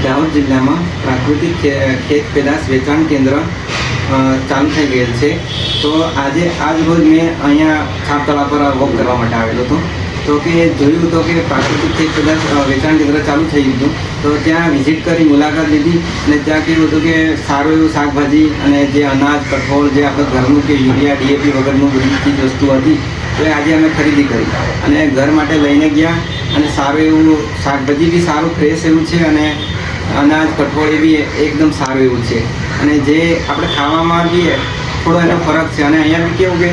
દાહોદ જિલ્લામાં પ્રાકૃતિક ખેત પેદાશ વેચાણ કેન્દ્ર ચાલુ થઈ ગયેલ છે। તો આજે આજ રોજ મેં અહીંયા છાપ તળાવ પર વોક કરવા માટે આવેલો હતો। તો કે જોયું તો કે પ્રાકૃતિક ખેત પેદાશ વેચાણ કેન્દ્ર ચાલુ થઈ ગયું હતું। તો ત્યાં વિઝિટ કરી મુલાકાત લીધી અને ત્યાં કેવું હતું કે સારું એવું શાકભાજી અને જે અનાજ કઠોળ જે આપણે ઘરનું કે યુરિયા DAP વગરનું બધી ચીજ વસ્તુ હતી તો એ આજે અમે ખરીદી કરી અને ઘર માટે લઈને ગયા અને સારું એવું શાકભાજી બી સારું ફ્રેશ એવું છે અને અનાજ કઠોળ એ બી એકદમ સારું એવું છે અને જે આપણે ખાવામાં બી થોડો એનો ફરક છે અને અહીંયા બી કેવું કે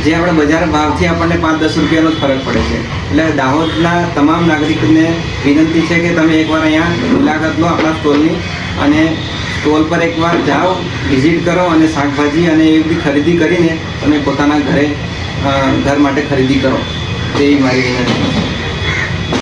જે આપણે બજાર ભાવથી આપણને 5-10 રૂપિયાનો જ ફરક પડે છે। એટલે દાહોદના તમામ નાગરિકોને વિનંતી છે કે તમે એકવાર અહીંયા મુલાકાત લો આપણા સ્ટોલની અને સ્ટોલ પર એકવાર જાઓ, વિઝિટ કરો અને શાકભાજી અને એ બધી ખરીદી કરીને તમે પોતાના ઘર માટે ખરીદી કરો, તેવી મારી વિનંતી છે।